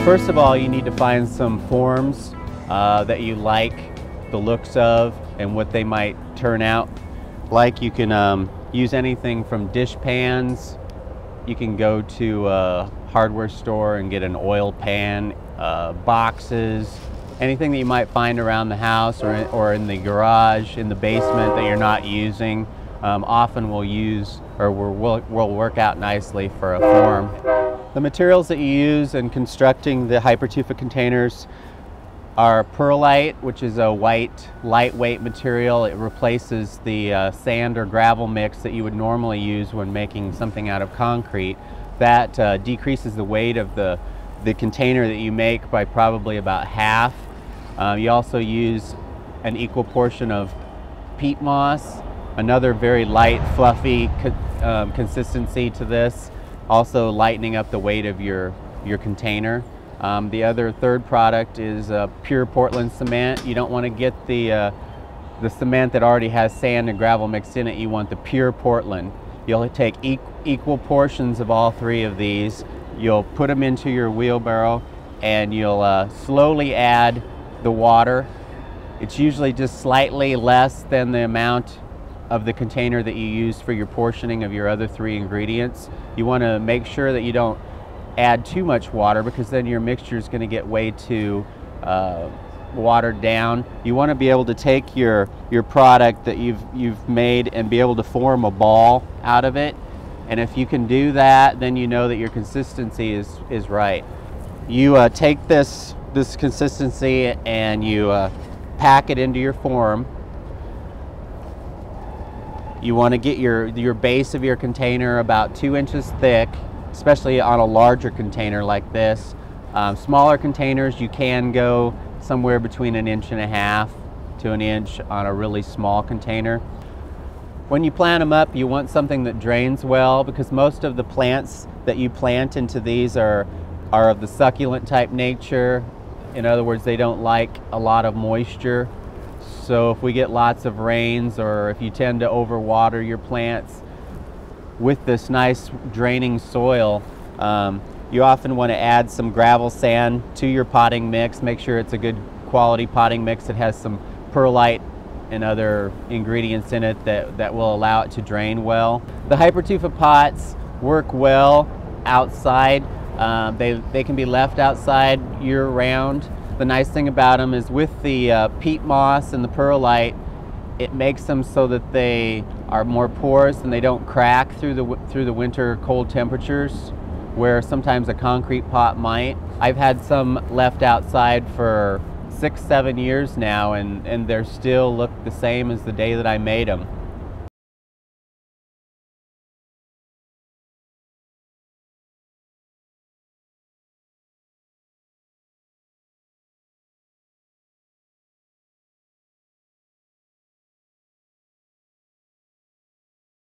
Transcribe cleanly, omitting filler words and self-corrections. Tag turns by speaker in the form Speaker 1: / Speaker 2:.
Speaker 1: First of all, you need to find some forms that you like the looks of and what they might turn out like. You can use anything from dish pans. You can go to a hardware store and get an oil pan, boxes, anything that you might find around the house or in the garage, in the basement that you're not using, often will use or will work out nicely for a form. The materials that you use in constructing the Tufa containers are perlite, which is a white, lightweight material. It replaces the sand or gravel mix that you would normally use when making something out of concrete. That decreases the weight of the container that you make by probably about half. You also use an equal portion of peat moss, another very light, fluffy consistency to this, also lightening up the weight of your container. The third product is pure Portland cement. You don't want to get the cement that already has sand and gravel mixed in it. You want the pure Portland. You'll take equal portions of all three of these. You'll put them into your wheelbarrow and you'll slowly add the water. It's usually just slightly less than the amount of the container that you use for your portioning of your other three ingredients. You want to make sure that you don't add too much water, because then your mixture is going to get way too watered down. You want to be able to take your product that you've made and be able to form a ball out of it. And if you can do that, then you know that your consistency is right. You take this consistency and you pack it into your form. You want to get your base of your container about 2 inches thick, especially on a larger container like this. Smaller containers, you can go somewhere between 1.5 inches to 1 inch on a really small container. When you plant them up, you want something that drains well, because most of the plants that you plant into these are of the succulent type nature. In other words, they don't like a lot of moisture. So if we get lots of rains, or if you tend to overwater your plants with this nice draining soil, you often want to add some gravel sand to your potting mix. Make sure it's a good quality potting mix that has some perlite and other ingredients in it that will allow it to drain well. The Tufa pots work well outside. They can be left outside year-round. The nice thing about them is with the peat moss and the perlite, it makes them so that they are more porous and they don't crack through the winter cold temperatures, where sometimes a concrete pot might. I've had some left outside for 6-7 years now, and they still look the same as the day that I made them.